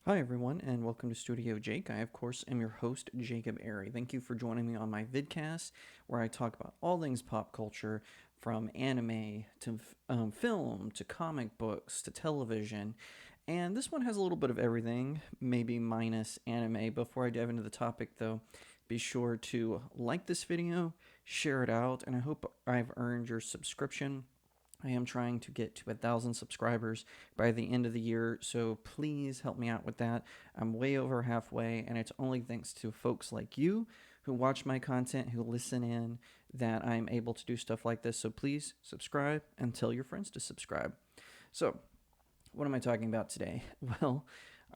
Hi, everyone, and welcome to StudioJake. I, of course, am your host, Jacob Airy. Thank you for joining me on my vidcast, where I talk about all things pop culture, from anime to film to comic books to television. And this one has a little bit of everything, maybe minus anime. Before I dive into the topic, though, be sure to like this video, share it out, and I hope I've earned your subscription. I am trying to get to 1,000 subscribers by the end of the year, so please help me out with that. I'm way over halfway, and it's only thanks to folks like you who watch my content, who listen in, that I'm able to do stuff like this. So please subscribe and tell your friends to subscribe. So, what am I talking about today? Well,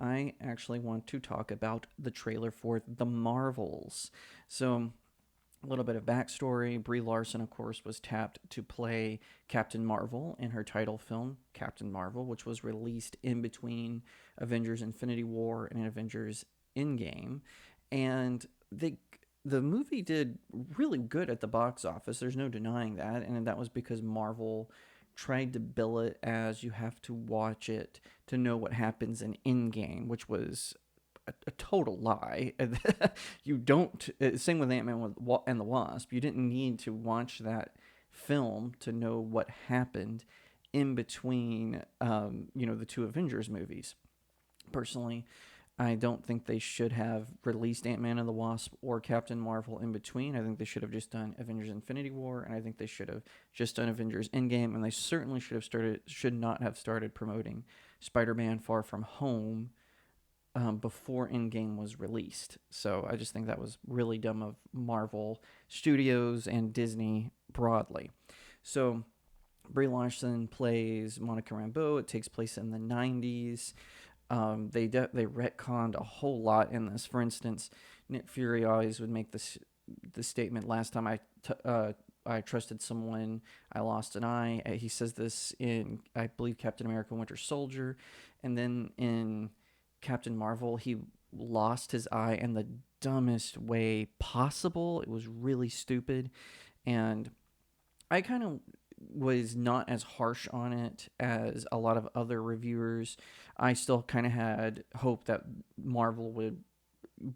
I actually want to talk about the trailer for The Marvels. So, a little bit of backstory. Brie Larson, of course, was tapped to play Captain Marvel in her title film, Captain Marvel, which was released in between Avengers Infinity War and Avengers Endgame. And the movie did really good at the box office. There's no denying that. And that was because Marvel tried to bill it as you have to watch it to know what happens in Endgame, which was a total lie. You don't. Same with Ant-Man and the Wasp. You didn't need to watch that film to know what happened in between, the two Avengers movies. Personally, I don't think they should have released Ant-Man and the Wasp or Captain Marvel in between. I think they should have just done Avengers Infinity War, and I think they should have just done Avengers Endgame, and they certainly should not have started promoting Spider-Man Far From Home before Endgame was released. So I just think that was really dumb of Marvel Studios and Disney broadly. So Brie Larson plays Monica Rambeau. It takes place in the 90s. They retconned a whole lot in this. For instance, Nick Fury always would make the statement, "Last time I trusted someone, I lost an eye." He says this in, I believe, Captain America: Winter Soldier, and then in Captain Marvel, he lost his eye in the dumbest way possible. It was really stupid, and I kind of was not as harsh on it as a lot of other reviewers. I still kind of had hope that Marvel would,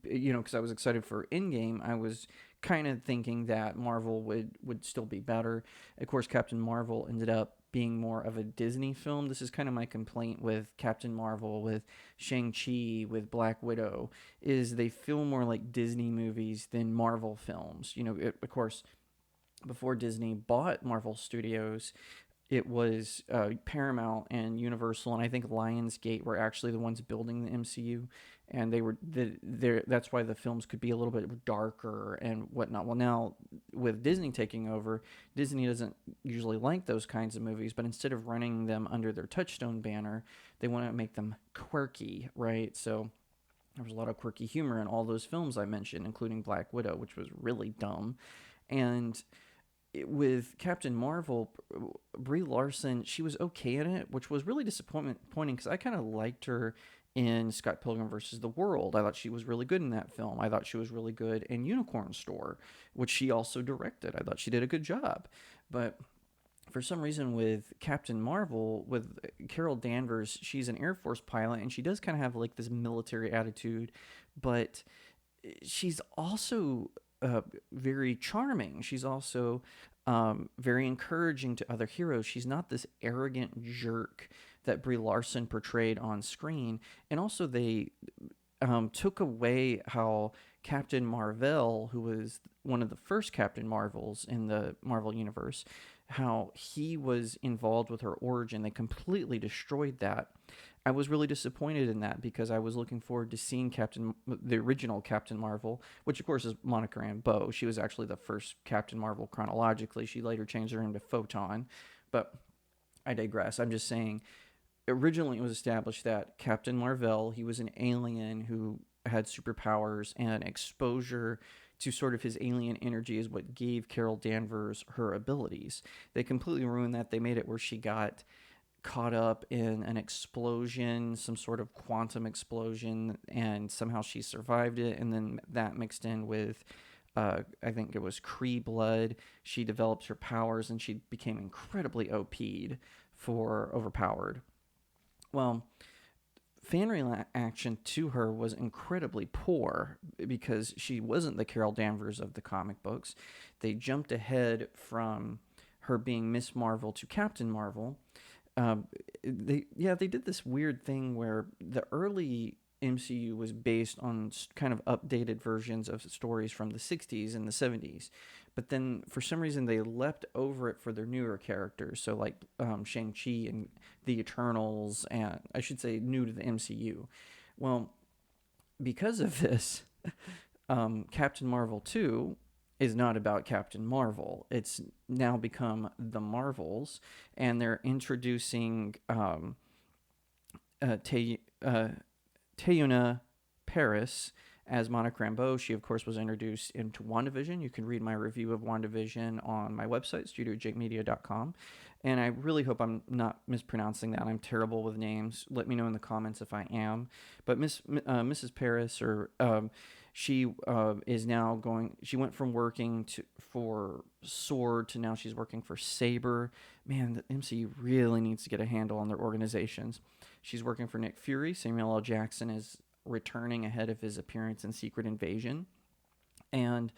because I was excited for Endgame. I was kind of thinking that Marvel would still be better. Of course, Captain Marvel ended up being more of a Disney film. This is kind of my complaint with Captain Marvel, with Shang-Chi, with Black Widow, is they feel more like Disney movies than Marvel films. Of course, before Disney bought Marvel Studios, it was Paramount and Universal, and I think Lionsgate were actually the ones building the MCU, and that's why the films could be a little bit darker and whatnot. Well, now with Disney taking over, Disney doesn't usually like those kinds of movies, but instead of running them under their Touchstone banner, they want to make them quirky, right? So there was a lot of quirky humor in all those films I mentioned, including Black Widow, which was really dumb. And with Captain Marvel, Brie Larson, she was okay in it, which was really disappointing because I kind of liked her in Scott Pilgrim versus the World. I thought she was really good in that film. I thought she was really good in Unicorn Store, which she also directed. I thought she did a good job. But for some reason with Captain Marvel, with Carol Danvers, she's an Air Force pilot and she does kind of have like this military attitude, but she's also very charming. She's also very encouraging to other heroes. She's not this arrogant jerk that Brie Larson portrayed on screen. And also, they took away how Captain Marvel, who was one of the first Captain Marvels in the Marvel Universe, how he was involved with her origin. They completely destroyed that. I was really disappointed in that because I was looking forward to seeing the original Captain Marvel, which of course is Monica Rambeau. She was actually the first Captain Marvel chronologically. She later changed her name to Photon, but I digress. I'm just saying, originally it was established that Captain Marvel, he was an alien who had superpowers, and exposure to sort of his alien energy is what gave Carol Danvers her abilities. They completely ruined that. They made it where she got caught up in an explosion, some sort of quantum explosion, and somehow she survived it. And then that mixed in with, I think it was Kree blood. She develops her powers, and she became incredibly OP'd for overpowered. Well, fan reaction to her was incredibly poor because she wasn't the Carol Danvers of the comic books. They jumped ahead from her being Miss Marvel to Captain Marvel. They did this weird thing where the early MCU was based on kind of updated versions of stories from the 60s and the 70s. But then for some reason they leapt over it for their newer characters. So like Shang-Chi and the Eternals, and I should say new to the MCU. Well, because of this, Captain Marvel 2 is not about Captain Marvel. It's now become the Marvels, and they're introducing Teyonah Parris as Monica Rambeau. She, of course, was introduced into WandaVision. You can read my review of WandaVision on my website, StudioJakeMedia.com. And I really hope I'm not mispronouncing that. I'm terrible with names. Let me know in the comments if I am. But Mrs. Parris, she is now going. She went from working for Sword to now she's working for Saber. Man, the MCU really needs to get a handle on their organizations. She's working for Nick Fury. Samuel L. Jackson is returning ahead of his appearance in Secret Invasion. And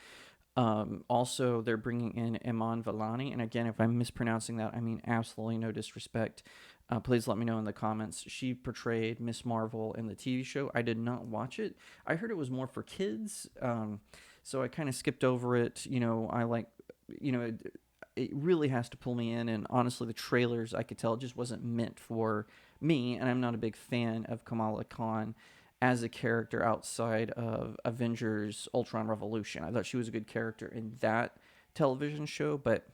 also, they're bringing in Iman Vellani. And again, if I'm mispronouncing that, I mean absolutely no disrespect. Please let me know in the comments. She portrayed Miss Marvel in the TV show. I did not watch it. I heard it was more for kids. So I kind of skipped over it. I like, it really has to pull me in. And honestly, the trailers, I could tell it just wasn't meant for me. And I'm not a big fan of Kamala Khan as a character outside of Avengers Ultron Revolution. I thought she was a good character in that television show, but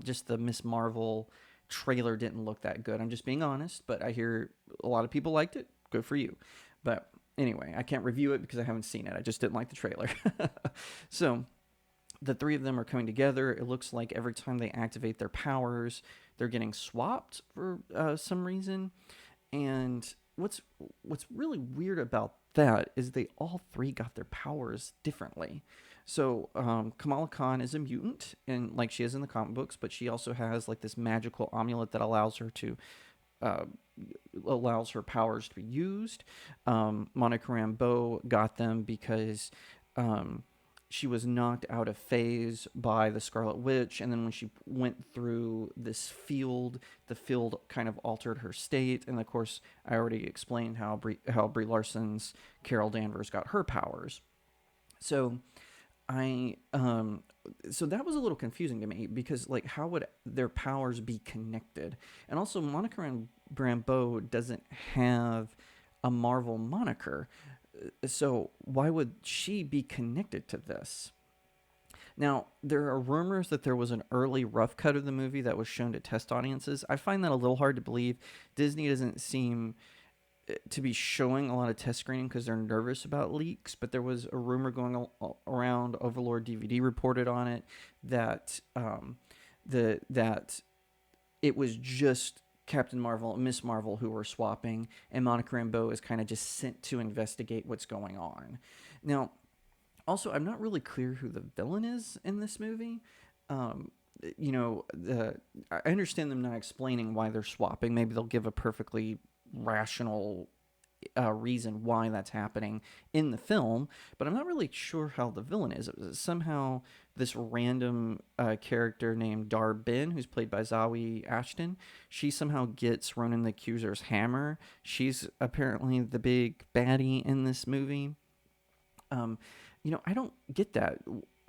just the Miss Marvel trailer didn't look that good. I'm just being honest, but I hear a lot of people liked it. Good for you. But anyway, I can't review it because I haven't seen it. I just didn't like the trailer. So the three of them are coming together. It looks like every time they activate their powers, they're getting swapped for some reason. And what's really weird about that is they all three got their powers differently. So Kamala Khan is a mutant, and like she is in the comic books, but she also has like this magical amulet that allows her powers to be used. Monica Rambeau got them because she was knocked out of phase by the Scarlet Witch, and then when she went through this field, the field kind of altered her state. And of course, I already explained how Brie Larson's Carol Danvers got her powers. So so that was a little confusing to me because like how would their powers be connected? And also Monica Rambeau doesn't have a Marvel moniker. So why would she be connected to this? Now, there are rumors that there was an early rough cut of the movie that was shown to test audiences. I find that a little hard to believe. Disney doesn't seem to be showing a lot of test screening because they're nervous about leaks, but there was a rumor going around, Overlord DVD reported on it, that that it was just Captain Marvel and Miss Marvel who were swapping, and Monica Rambeau is kind of just sent to investigate what's going on. Now, also, I'm not really clear who the villain is in this movie. I understand them not explaining why they're swapping. Maybe they'll give a perfectly rational reason why that's happening in the film, but I'm not really sure how the villain is. It was somehow this random character named Dar-Benn, who's played by Zawe Ashton. She somehow gets Ronan the Accuser's hammer. She's apparently the big baddie in this movie. I don't get that.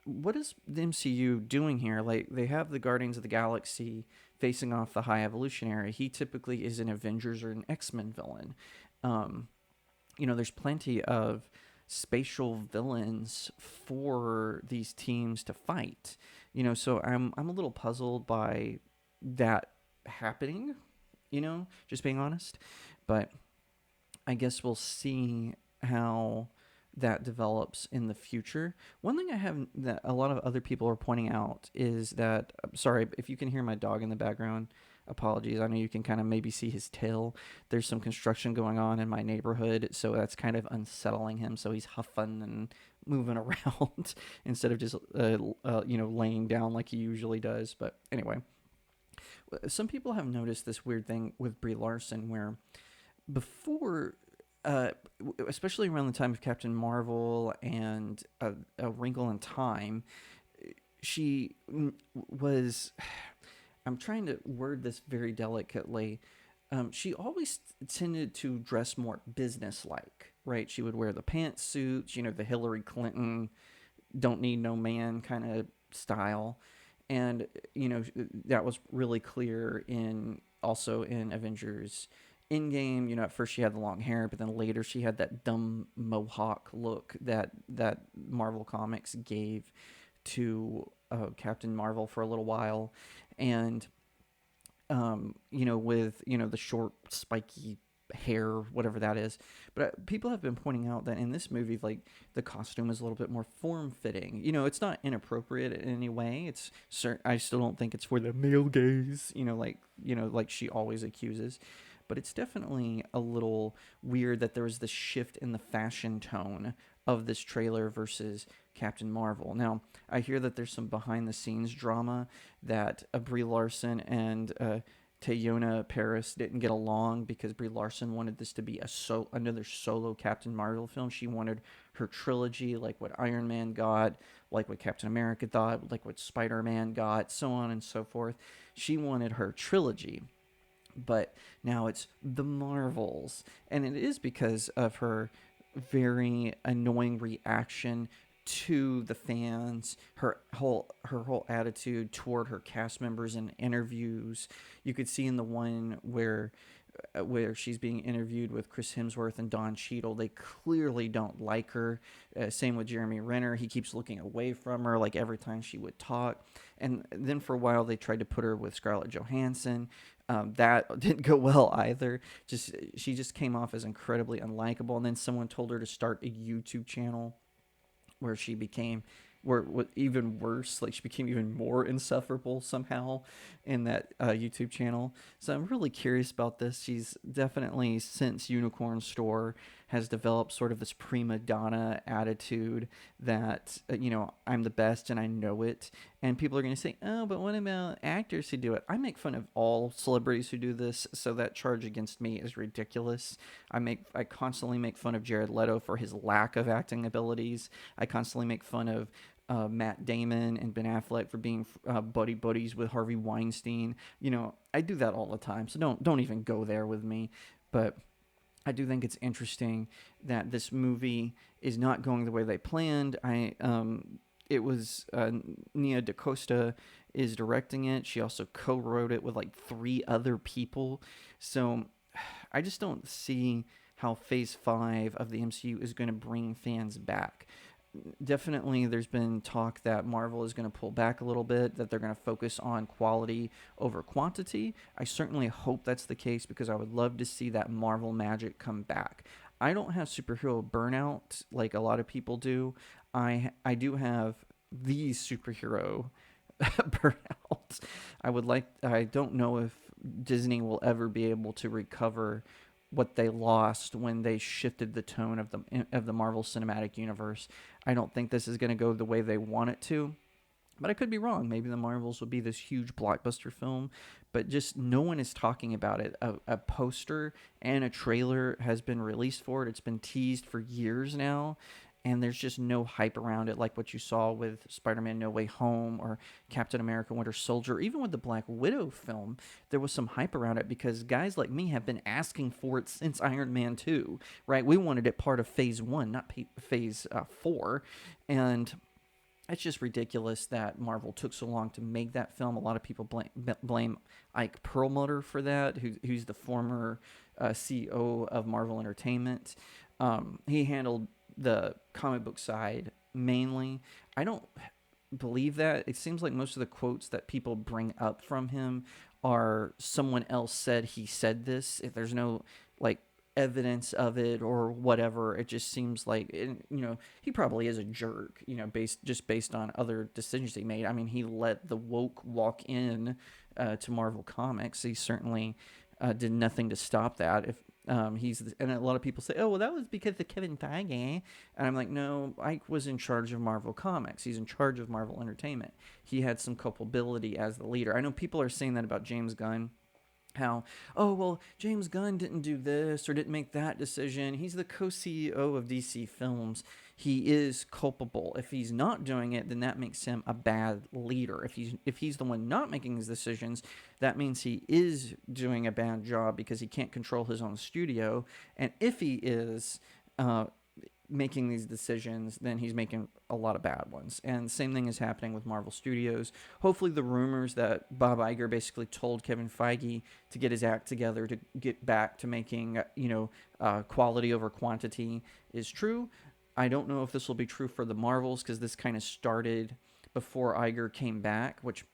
What is the MCU doing here? Like, they have the Guardians of the Galaxy facing off the High Evolutionary. He typically is an Avengers or an X-Men villain. There's plenty of spatial villains for these teams to fight. So I'm a little puzzled by that happening, just being honest. But I guess we'll see how that develops in the future. One thing I have that a lot of other people are pointing out is that, sorry, if you can hear my dog in the background, apologies. I know you can kind of maybe see his tail. There's some construction going on in my neighborhood, so that's kind of unsettling him. So he's huffing and moving around instead of just, laying down like he usually does. But anyway, some people have noticed this weird thing with Brie Larson where before, especially around the time of Captain Marvel and A Wrinkle in Time, she was. I'm trying to word this very delicately. She always tended to dress more business-like, right? She would wear the pantsuits, the Hillary Clinton "don't need no man" kind of style, and that was really clear in also in Avengers Endgame. At first she had the long hair, but then later she had that dumb mohawk look that Marvel Comics gave to Captain Marvel for a little while, and with the short spiky hair, whatever that is. But people have been pointing out that in this movie, like, the costume is a little bit more form fitting. It's not inappropriate in any way. I still don't think it's for the male gaze. Like she always accuses. But it's definitely a little weird that there was this shift in the fashion tone of this trailer versus Captain Marvel. Now, I hear that there's some behind the scenes drama that Brie Larson and Teyonah Parris didn't get along because Brie Larson wanted this to be another solo Captain Marvel film. She wanted her trilogy, like what Iron Man got, like what Captain America got, like what Spider-Man got, so on and so forth. She wanted her trilogy. But now it's the Marvels. And it is because of her very annoying reaction to the fans, her whole attitude toward her cast members in interviews. You could see in the one where she's being interviewed with Chris Hemsworth and Don Cheadle, they clearly don't like her. Same with Jeremy Renner. He keeps looking away from her, like, every time she would talk. And then for a while, they tried to put her with Scarlett Johansson. That didn't go well either. She just came off as incredibly unlikable. And then someone told her to start a YouTube channel where she became even worse, like she became even more insufferable somehow in that YouTube channel. So I'm really curious about this. She's definitely, since Unicorn Store, has developed sort of this prima donna attitude that I'm the best and I know it. And people are going to say, oh, but what about actors who do it? I make fun of all celebrities who do this, so that charge against me is ridiculous. I constantly make fun of Jared Leto for his lack of acting abilities. I constantly make fun of Matt Damon and Ben Affleck for being buddies with Harvey Weinstein. I do that all the time, so don't even go there with me. But I do think it's interesting that this movie is not going the way they planned. It was Nia DaCosta is directing it. She also co-wrote it with like 3 other people. So I just don't see how Phase 5 of the MCU is going to bring fans back. Definitely there's been talk that Marvel is going to pull back a little bit, that they're going to focus on quality over quantity. I certainly hope that's the case because I would love to see that Marvel magic come back. I don't have superhero burnout like a lot of people do. I do have the superhero burnout. I don't know if Disney will ever be able to recover what they lost when they shifted the tone of the Marvel Cinematic Universe. I don't think this is going to go the way they want it to, but I could be wrong. Maybe the Marvels will be this huge blockbuster film, but just no one is talking about it. A poster and a trailer has been released for it. It's been teased for years now, and there's just no hype around it like what you saw with Spider-Man No Way Home or Captain America Winter Soldier. Even with the Black Widow film, there was some hype around it because guys like me have been asking for it since Iron Man 2, right? We wanted it part of Phase 1, not Phase 4, and it's just ridiculous that Marvel took so long to make that film. A lot of people blame Ike Perlmutter for that, who's the former CEO of Marvel Entertainment. He handled the comic book side mainly. I don't believe that. It seems like most of the quotes that people bring up from him are someone else said he said this. If there's no like evidence of it or whatever, it just seems like he probably is a jerk, based on other decisions he made. I mean, he let the woke walk in to Marvel Comics. He certainly did nothing to stop that. If and a lot of people say, oh, well, that was because of Kevin Feige. And I'm like, no, Ike was in charge of Marvel Comics. He's in charge of Marvel Entertainment. He had some culpability as the leader. I know people are saying that about James Gunn. how, oh, well, James Gunn didn't do this or didn't make that decision. He's the co-CEO of DC Films. He is culpable. If he's not doing it, then that makes him a bad leader. If he's the one not making his decisions, that means he is doing a bad job because he can't control his own studio. And if he is making these decisions, then he's making a lot of bad ones. And the same thing is happening with Marvel Studios. Hopefully, the rumors that Bob Iger basically told Kevin Feige to get his act together to get back to making, quality over quantity is true. I don't know if this will be true for the Marvels because this kind of started before Iger came back, which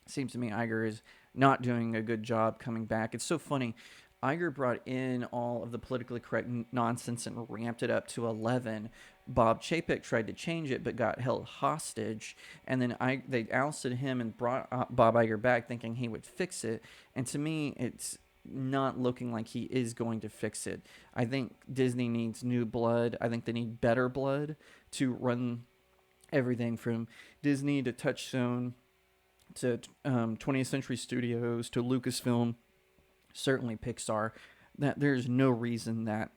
seems to me Iger is not doing a good job coming back. It's so funny. Iger brought in all of the politically correct nonsense and ramped it up to 11. Bob Chapek tried to change it but got held hostage. And then they ousted him and brought Bob Iger back thinking he would fix it. And to me, it's not looking like he is going to fix it. I think Disney needs new blood. I think they need better blood to run everything from Disney to Touchstone to 20th Century Studios to Lucasfilm, certainly Pixar. That there's no reason that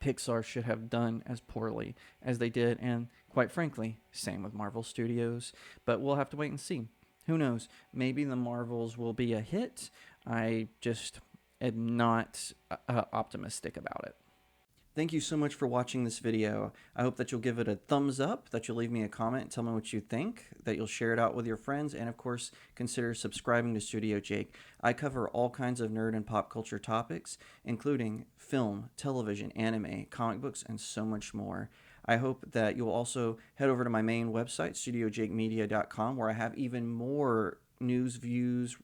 Pixar should have done as poorly as they did, and quite frankly, same with Marvel Studios. But we'll have to wait and see. Who knows? Maybe the Marvels will be a hit. I just am not optimistic about it. Thank you so much for watching this video. I hope that you'll give it a thumbs up, that you'll leave me a comment and tell me what you think, that you'll share it out with your friends, and of course, consider subscribing to Studio Jake. I cover all kinds of nerd and pop culture topics, including film, television, anime, comic books, and so much more. I hope that you'll also head over to my main website, StudioJakeMedia.com, where I have even more news, views,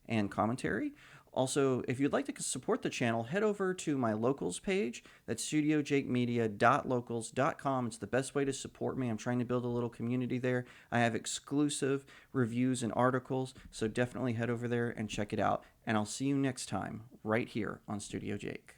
and commentary. Also, if you'd like to support the channel, head over to my locals page. That's studiojakemedia.locals.com. It's the best way to support me. I'm trying to build a little community there. I have exclusive reviews and articles, so definitely head over there and check it out. And I'll see you next time right here on Studio Jake.